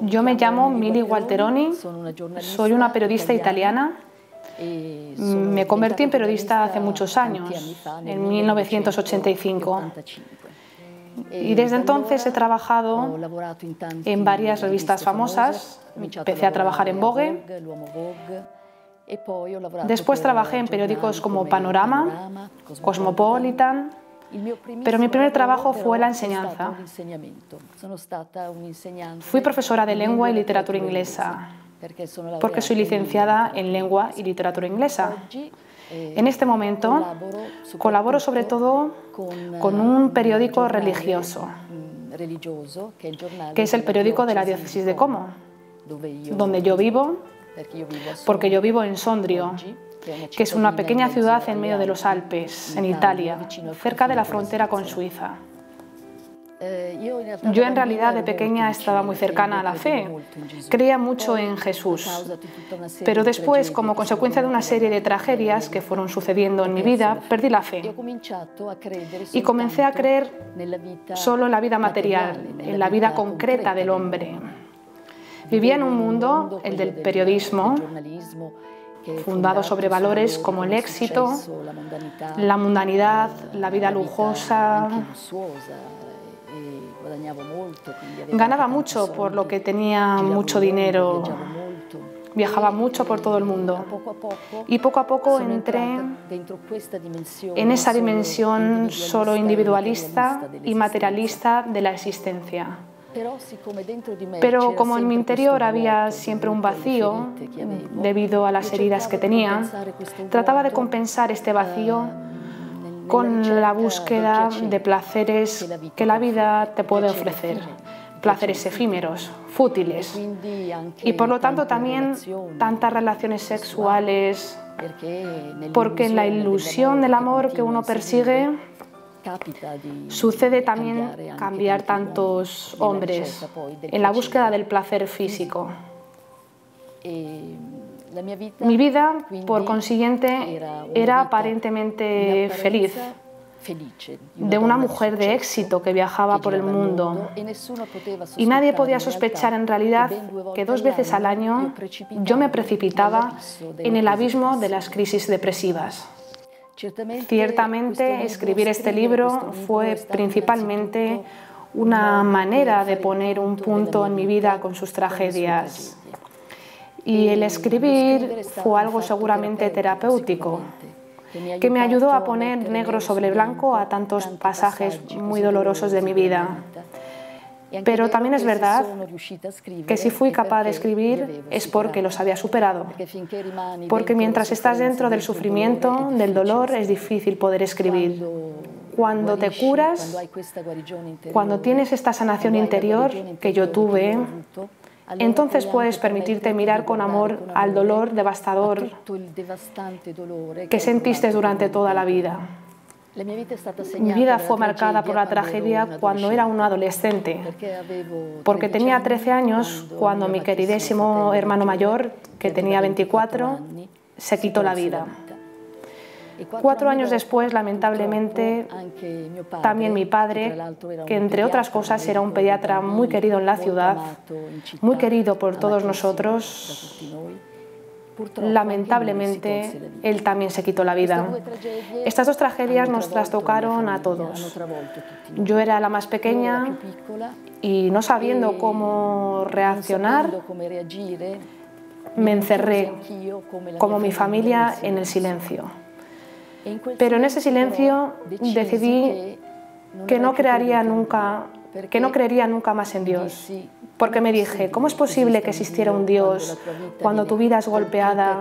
Yo me llamo Mili Gualteroni, soy una periodista italiana. Me convertí en periodista hace muchos años, en 1985. Y desde entonces he trabajado en varias revistas famosas. Empecé a trabajar en Vogue. Después trabajé en periódicos como Panorama, Cosmopolitan. Pero mi primer trabajo fue la enseñanza. Fui profesora de lengua y literatura inglesa, porque soy licenciada en lengua y literatura inglesa. En este momento colaboro sobre todo con un periódico religioso, que es el periódico de la diócesis de Como, donde yo vivo, porque yo vivo en Sondrio, que es una pequeña ciudad en medio de los Alpes, en Italia, cerca de la frontera con Suiza. Yo en realidad de pequeña estaba muy cercana a la fe, creía mucho en Jesús, pero después, como consecuencia de una serie de tragedias que fueron sucediendo en mi vida, perdí la fe y comencé a creer solo en la vida material, en la vida concreta del hombre. Vivía en un mundo, el del periodismo, fundado sobre valores como el éxito, la mundanidad, la vida lujosa. Ganaba mucho por lo que tenía mucho dinero, viajaba mucho por todo el mundo y poco a poco entré en esa dimensión solo individualista y materialista de la existencia. Pero como en mi interior había siempre un vacío debido a las heridas que tenía, trataba de compensar este vacío con la búsqueda de placeres que la vida te puede ofrecer, placeres efímeros, fútiles, y por lo tanto también tantas relaciones sexuales, porque en la ilusión del amor que uno persigue sucede también cambiar tantos hombres en la búsqueda del placer físico. Mi vida, por consiguiente, era aparentemente feliz, de una mujer de éxito que viajaba por el mundo, y nadie podía sospechar en realidad que 2 veces al año yo me precipitaba en el abismo de las crisis depresivas. Ciertamente, escribir este libro fue principalmente una manera de poner un punto en mi vida con sus tragedias. Y el escribir fue algo seguramente terapéutico, que me ayudó a poner negro sobre blanco a tantos pasajes muy dolorosos de mi vida. Pero también es verdad que si fui capaz de escribir es porque los había superado, porque mientras estás dentro del sufrimiento, del dolor, es difícil poder escribir. Cuando te curas, cuando tienes esta sanación interior que yo tuve, entonces puedes permitirte mirar con amor al dolor devastador que sentiste durante toda la vida. Mi vida fue marcada por la tragedia cuando era un adolescente, porque tenía 13 años cuando mi queridísimo hermano mayor, que tenía 24, se quitó la vida. 4 años después, lamentablemente, también mi padre, que entre otras cosas era un pediatra muy querido en la ciudad, muy querido por todos nosotros, lamentablemente, él también se quitó la vida. Estas 2 tragedias nos trastocaron a todos. Yo era la más pequeña y no sabiendo cómo reaccionar, me encerré, como mi familia, en el silencio. Pero en ese silencio decidí que no creería nunca más en Dios. Porque me dije, ¿cómo es posible que existiera un Dios cuando tu vida es golpeada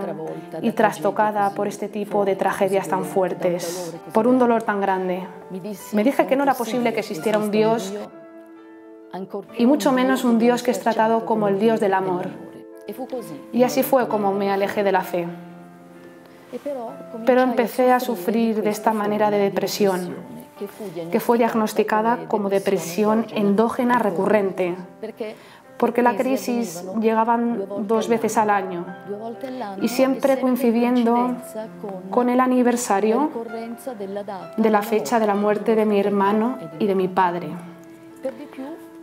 y trastocada por este tipo de tragedias tan fuertes, por un dolor tan grande? Me dije que no era posible que existiera un Dios, y mucho menos un Dios que es tratado como el Dios del amor. Y así fue como me alejé de la fe. Pero empecé a sufrir de esta manera de depresión, que fue diagnosticada como depresión endógena recurrente, porque la crisis llegaban 2 veces al año y siempre coincidiendo con el aniversario de la fecha de la muerte de mi hermano y de mi padre.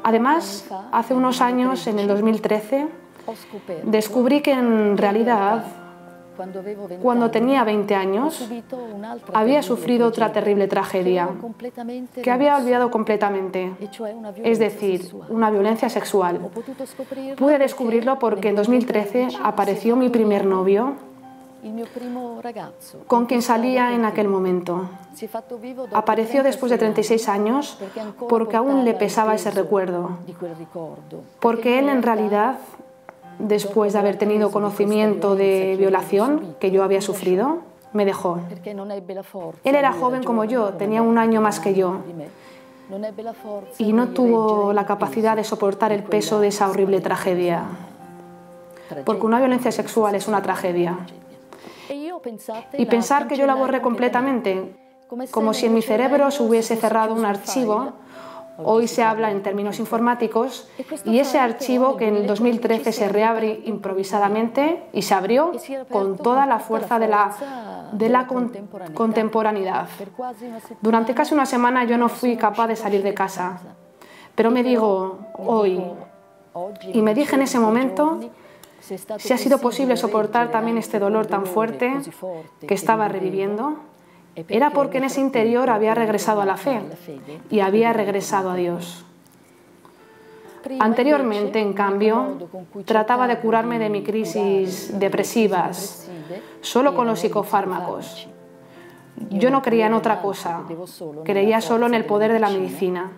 Además, hace unos años, en el 2013, descubrí que en realidad, cuando tenía 20 años, había sufrido otra terrible tragedia que había olvidado completamente, es decir, una violencia sexual. Pude descubrirlo porque en 2013 apareció mi primer novio, con quien salía en aquel momento. Apareció después de 36 años porque aún le pesaba ese recuerdo, porque él en realidad, después de haber tenido conocimiento de violación que yo había sufrido, me dejó. Él era joven como yo, tenía un año más que yo, y no tuvo la capacidad de soportar el peso de esa horrible tragedia, porque una violencia sexual es una tragedia. Y pensar que yo la borré completamente, como si en mi cerebro se hubiese cerrado un archivo. Hoy se habla en términos informáticos, y ese archivo que en el 2013 se reabre improvisadamente y se abrió con toda la fuerza de la contemporaneidad. Durante casi una semana yo no fui capaz de salir de casa, pero me digo hoy, y me dije en ese momento, si ha sido posible soportar también este dolor tan fuerte que estaba reviviendo, era porque en ese interior había regresado a la fe y había regresado a Dios. Anteriormente, en cambio, trataba de curarme de mis crisis depresivas solo con los psicofármacos. Yo no creía en otra cosa, creía solo en el poder de la medicina.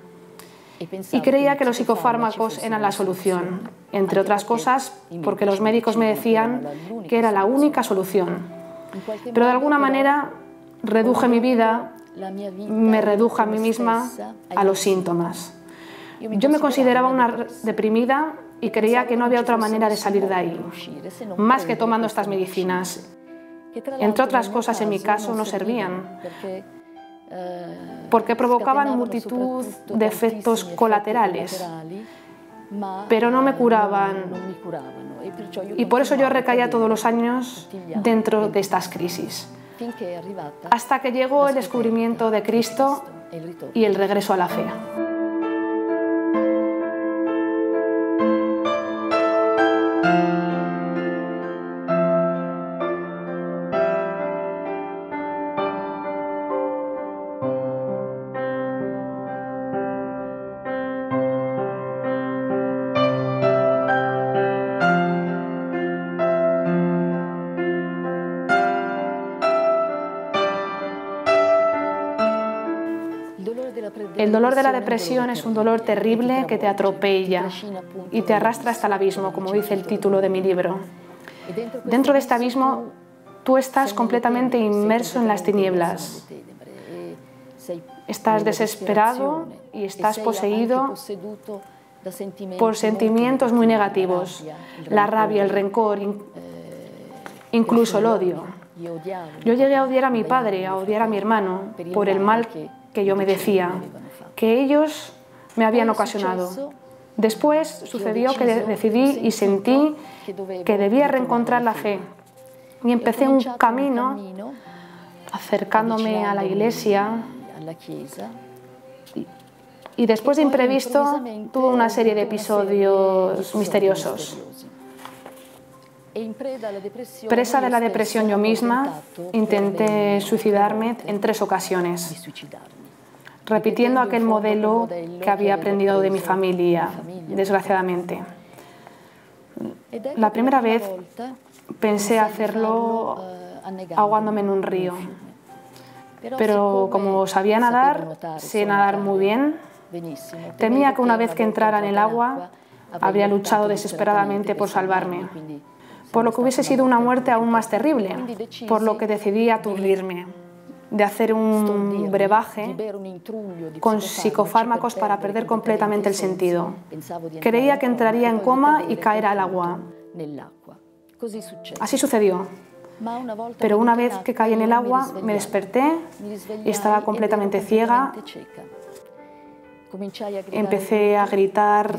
Y creía que los psicofármacos eran la solución, entre otras cosas porque los médicos me decían que era la única solución. Pero de alguna manera reduje mi vida, me reduje a mí misma a los síntomas. Yo me consideraba una deprimida y creía que no había otra manera de salir de ahí, más que tomando estas medicinas. Entre otras cosas, en mi caso, no servían, porque provocaban multitud de efectos colaterales, pero no me curaban, y por eso yo recaía todos los años dentro de estas crisis, hasta que llegó el descubrimiento de Cristo y el regreso a la fe. El dolor de la depresión es un dolor terrible que te atropella y te arrastra hasta el abismo, como dice el título de mi libro. Dentro de este abismo, tú estás completamente inmerso en las tinieblas. Estás desesperado y estás poseído por sentimientos muy negativos, la rabia, el rencor, incluso el odio. Yo llegué a odiar a mi padre, a odiar a mi hermano, por el mal que yo me decía, que ellos me habían ocasionado. Después sucedió que decidí y sentí que debía reencontrar la fe, y empecé un camino acercándome a la iglesia, y después de imprevisto tuve una serie de episodios misteriosos. Presa de la depresión yo misma, intenté suicidarme en 3 ocasiones, repitiendo aquel modelo que había aprendido de mi familia, desgraciadamente. La primera vez pensé hacerlo ahogándome en un río, pero como sabía nadar, sé nadar muy bien, temía que una vez que entrara en el agua, habría luchado desesperadamente por salvarme, por lo que hubiese sido una muerte aún más terrible, por lo que decidí aturdirme, de hacer un brebaje con psicofármacos para perder completamente el sentido. Creía que entraría en coma y caer al agua. Así sucedió. Pero una vez que caí en el agua, me desperté y estaba completamente ciega. Empecé a gritar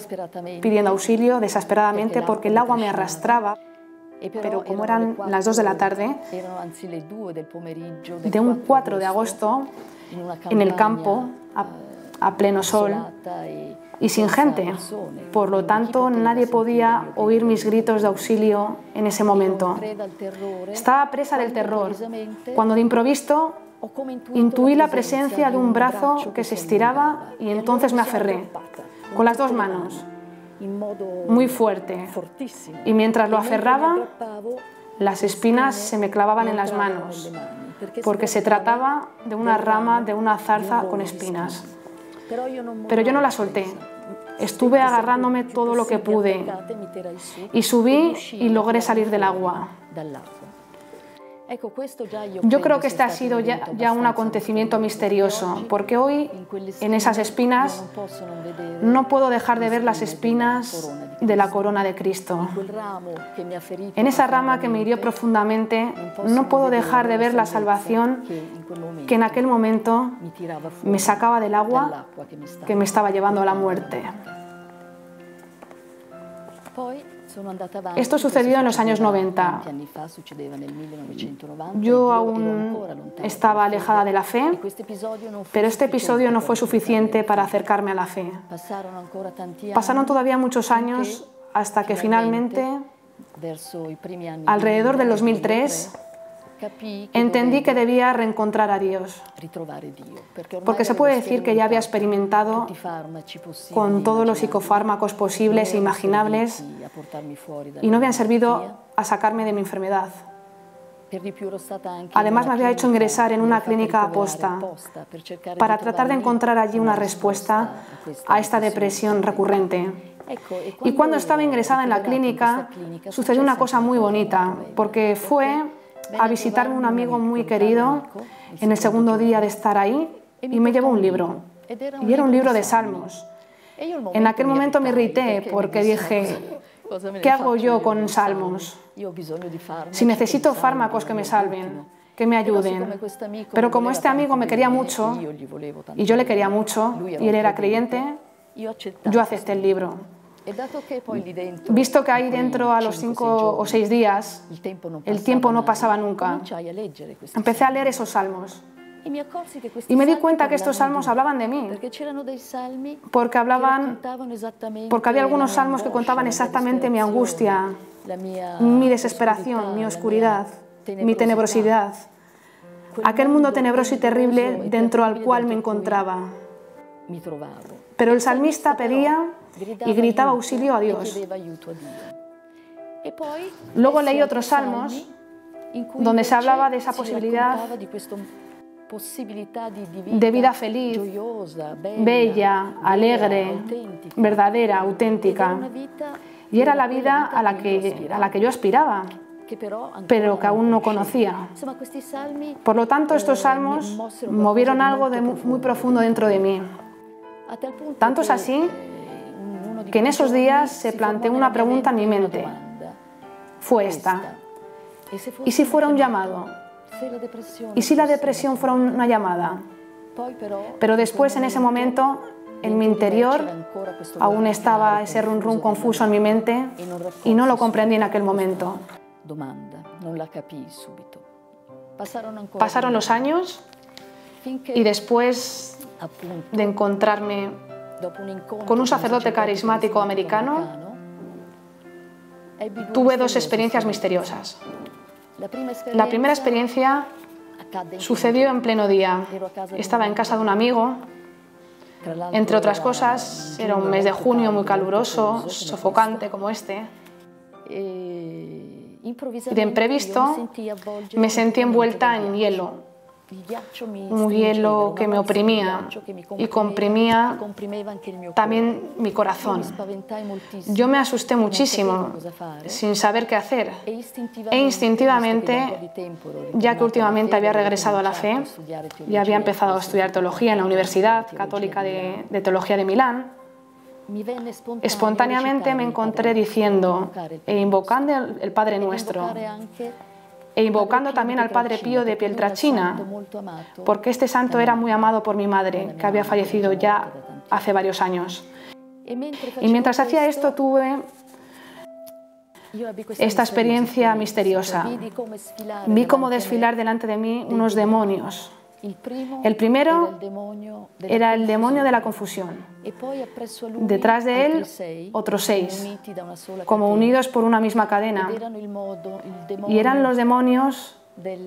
pidiendo auxilio desesperadamente porque el agua me arrastraba. Pero como eran las 2 de la tarde, de un 4 de agosto, en el campo, a pleno sol, y sin gente. Por lo tanto, nadie podía oír mis gritos de auxilio en ese momento. Estaba presa del terror, cuando de improviso intuí la presencia de un brazo que se estiraba y entonces me aferré, con las dos manos, muy fuerte, y mientras lo aferraba, las espinas se me clavaban en las manos, porque se trataba de una rama de una zarza con espinas. Pero yo no la solté. Estuve agarrándome todo lo que pude y subí y logré salir del agua. Yo creo que este ha sido ya un acontecimiento misterioso, porque hoy en esas espinas no puedo dejar de ver las espinas de la corona de Cristo. En esa rama que me hirió profundamente no puedo dejar de ver la salvación que en aquel momento me sacaba del agua que me estaba llevando a la muerte. Esto sucedió en los años 90. Yo aún estaba alejada de la fe, pero este episodio no fue suficiente para acercarme a la fe. Pasaron todavía muchos años hasta que finalmente, alrededor del 2003, entendí que debía reencontrar a Dios, porque se puede decir que ya había experimentado con todos los psicofármacos posibles e imaginables y no habían servido a sacarme de mi enfermedad. Además, me había hecho ingresar en una clínica aposta para tratar de encontrar allí una respuesta a esta depresión recurrente. Y cuando estaba ingresada en la clínica, sucedió una cosa muy bonita, porque fue a visitarme un amigo muy querido en el segundo día de estar ahí y me llevó un libro. Y era un libro de salmos. En aquel momento me irrité porque dije, ¿qué hago yo con salmos? Si necesito fármacos que me salven, que me ayuden. Pero como este amigo me quería mucho, y yo le quería mucho, y él era creyente, yo acepté el libro. Visto que ahí dentro a los 5 o 6 días el tiempo no pasaba nunca, empecé a leer esos salmos y me di cuenta que estos salmos hablaban de mí, porque había algunos salmos que contaban exactamente mi angustia, mi desesperación, mi oscuridad, mi tenebrosidad, aquel mundo tenebroso y terrible dentro al cual me encontraba. Pero el salmista pedía y gritaba auxilio a Dios. Luego leí otros salmos donde se hablaba de esa posibilidad de vida feliz, bella, alegre, verdadera, auténtica. Y era la vida a la que yo aspiraba, pero que aún no conocía. Por lo tanto, estos salmos movieron algo muy profundo dentro de mí. Tanto es así que en esos días se planteó una pregunta en mi mente. Fue esta: ¿y si fuera un llamado? ¿Y si la depresión fuera una llamada? Pero después, en ese momento, en mi interior, aún estaba ese rum rum confuso en mi mente y no lo comprendí en aquel momento. Pasaron los años y después de encontrarme con un sacerdote carismático americano, tuve dos experiencias misteriosas. La primera experiencia sucedió en pleno día. Estaba en casa de un amigo. Entre otras cosas, era un mes de junio muy caluroso, sofocante como este. Y de imprevisto me sentí envuelta en hielo. Un hielo que me oprimía y comprimía también mi corazón. Yo me asusté muchísimo, sin saber qué hacer, e instintivamente, ya que últimamente había regresado a la fe y había empezado a estudiar teología en la Universidad Católica de Teología de Milán, espontáneamente me encontré diciendo e invocando el Padre Nuestro, e invocando también al Padre Pío de Pietrelcina, porque este santo era muy amado por mi madre, que había fallecido ya hace varios años. Y mientras hacía esto tuve esta experiencia misteriosa. Vi cómo desfilar delante de mí unos demonios El primero era el demonio de la confusión. Detrás de él, otros 6, como unidos por una misma cadena. Y eran los demonios de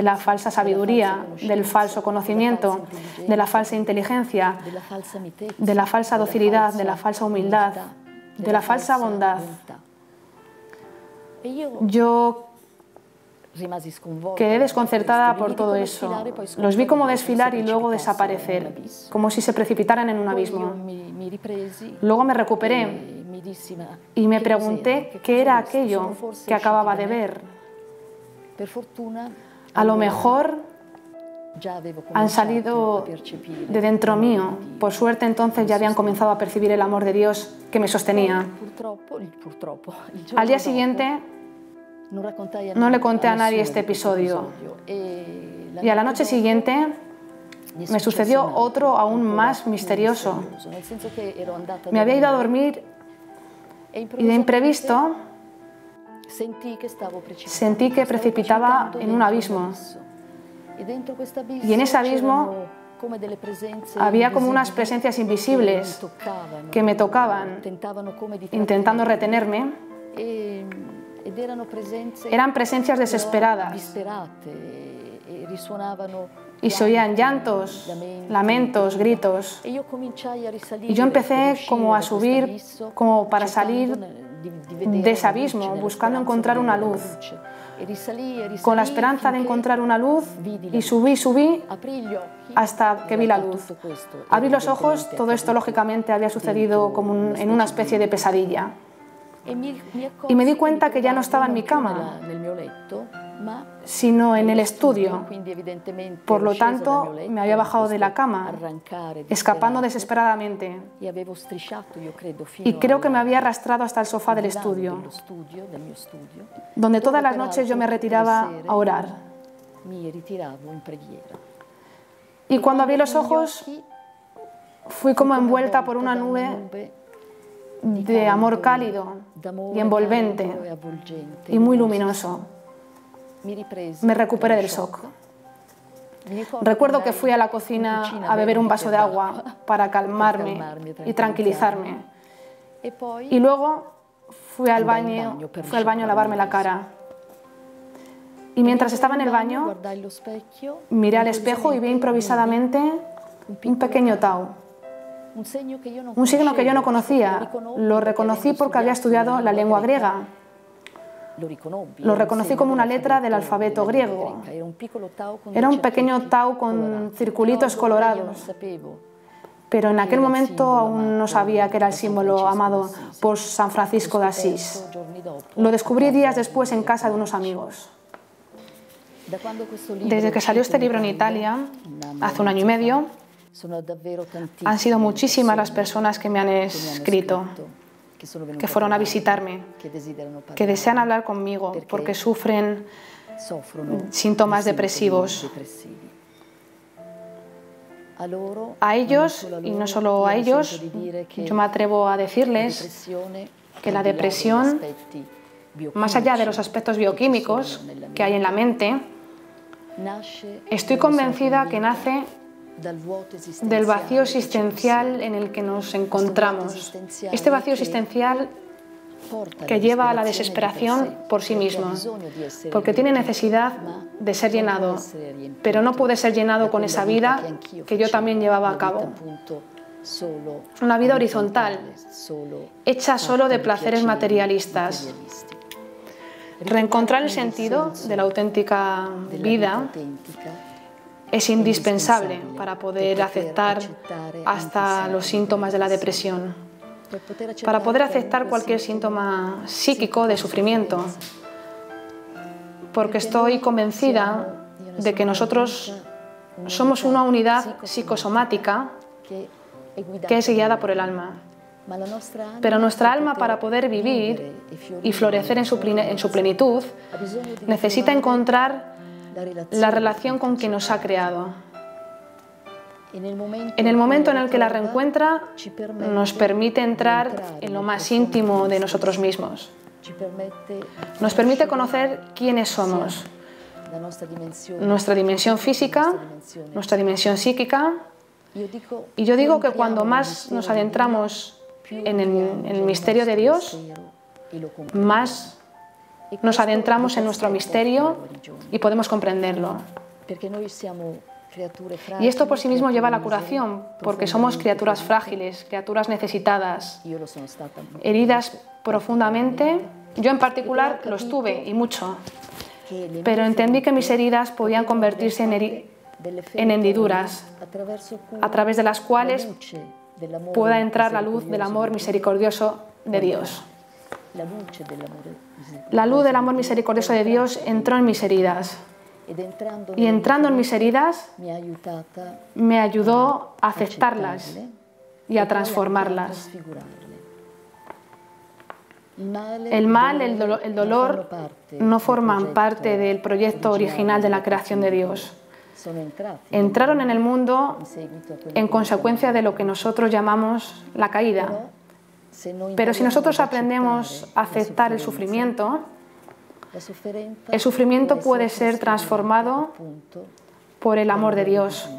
la falsa sabiduría, del falso conocimiento, de la falsa inteligencia, de la falsa docilidad, de la falsa humildad, de la falsa bondad. Yo quedé desconcertada por todo eso. Los vi como desfilar y luego desaparecer, como si se precipitaran en un abismo. Luego me recuperé y me pregunté qué era aquello que acababa de ver. A lo mejor han salido de dentro mío. Por suerte entonces ya habían comenzado a percibir el amor de Dios que me sostenía. Al día siguiente no le conté a nadie este episodio. Y a la noche siguiente me sucedió otro aún más misterioso. Me había ido a dormir y de imprevisto sentí que precipitaba en un abismo. Y en ese abismo había como unas presencias invisibles que me tocaban, intentando retenerme. Eran presencias desesperadas y se oían llantos, lamentos, gritos. Y yo empecé como a subir, como para salir de ese abismo, buscando encontrar una luz. Con la esperanza de encontrar una luz, y subí hasta que vi la luz. Abrí los ojos, todo esto lógicamente había sucedido como en una especie de pesadilla. Y me di cuenta que ya no estaba en mi cama, sino en el estudio. Por lo tanto, me había bajado de la cama, escapando desesperadamente. Y creo que me había arrastrado hasta el sofá del estudio, donde todas las noches yo me retiraba a orar. Y cuando abrí los ojos, fui como envuelta por una nube de amor cálido y envolvente y muy luminoso. Me recuperé del shock. Recuerdo que fui a la cocina a beber un vaso de agua para calmarme y tranquilizarme. Y luego fui al baño a lavarme la cara. Y mientras estaba en el baño, miré al espejo y vi improvisadamente un pequeño Tao. Un signo que yo no conocía. Lo reconocí porque había estudiado la lengua griega. Lo reconocí como una letra del alfabeto griego. Era un pequeño Tao con circulitos colorados. Pero en aquel momento aún no sabía que era el símbolo amado por San Francisco de Asís. Lo descubrí días después en casa de unos amigos. Desde que salió este libro en Italia, hace 1 año y medio, han sido muchísimas las personas que me han escrito, que fueron a visitarme, que desean hablar conmigo porque sufren síntomas depresivos. A ellos, y no solo a ellos, yo me atrevo a decirles que la depresión, más allá de los aspectos bioquímicos que hay en la mente, estoy convencida que nace del vacío existencial en el que nos encontramos. Este vacío existencial que lleva a la desesperación por sí mismo, porque tiene necesidad de ser llenado, pero no puede ser llenado con esa vida que yo también llevaba a cabo. Una vida horizontal, hecha solo de placeres materialistas. Reencontrar el sentido de la auténtica vida es indispensable para poder aceptar hasta los síntomas de la depresión, para poder aceptar cualquier síntoma psíquico de sufrimiento, porque estoy convencida de que nosotros somos una unidad psicosomática que es guiada por el alma. Pero nuestra alma, para poder vivir y florecer en su plenitud, necesita encontrar la relación con quien nos ha creado. En el momento en el que la reencuentra, nos permite entrar en lo más íntimo de nosotros mismos. Nos permite conocer quiénes somos, nuestra dimensión física, nuestra dimensión psíquica. Y yo digo que cuando más nos adentramos en el misterio de Dios, más nos adentramos en nuestro misterio y podemos comprenderlo. Y esto por sí mismo lleva a la curación, porque somos criaturas frágiles, criaturas necesitadas, heridas profundamente. Yo en particular los tuve, y mucho, pero entendí que mis heridas podían convertirse en hendiduras, a través de las cuales pueda entrar la luz del amor misericordioso de Dios. La luz del amor misericordioso de Dios entró en mis heridas. Y entrando en mis heridas, me ayudó a aceptarlas y a transformarlas. El mal, el dolor, no forman parte del proyecto original de la creación de Dios. Entraron en el mundo en consecuencia de lo que nosotros llamamos la caída. Pero si nosotros aprendemos a aceptar el sufrimiento puede ser transformado por el amor de Dios,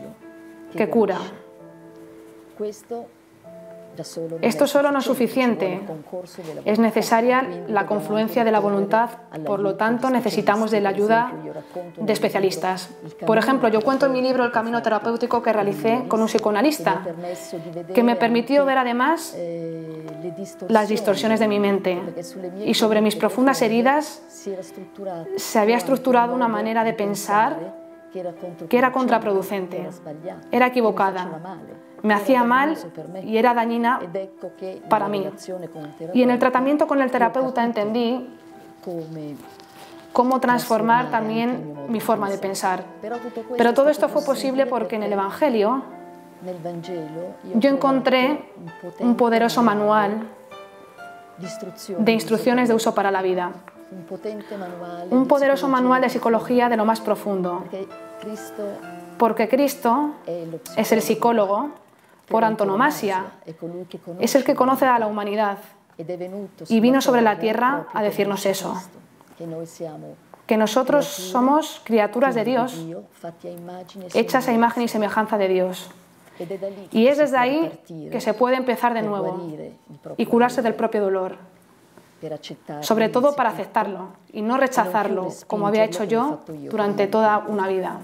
que cura. Esto solo no es suficiente, es necesaria la confluencia de la voluntad, por lo tanto necesitamos de la ayuda de especialistas. Por ejemplo, yo cuento en mi libro El camino terapéutico que realicé con un psicoanalista, que me permitió ver además las distorsiones de mi mente, y sobre mis profundas heridas se había estructurado una manera de pensar que era contraproducente, era equivocada. Me hacía mal y era dañina para mí. Y en el tratamiento con el terapeuta entendí cómo transformar también mi forma de pensar. Pero todo esto fue posible porque en el Evangelio yo encontré un poderoso manual de instrucciones de uso para la vida. Un poderoso manual de psicología de lo más profundo. Porque Cristo es el psicólogo por antonomasia, es el que conoce a la humanidad y vino sobre la tierra a decirnos eso, que nosotros somos criaturas de Dios, hechas a imagen y semejanza de Dios. Y es desde ahí que se puede empezar de nuevo y curarse del propio dolor, sobre todo para aceptarlo y no rechazarlo como había hecho yo durante toda una vida.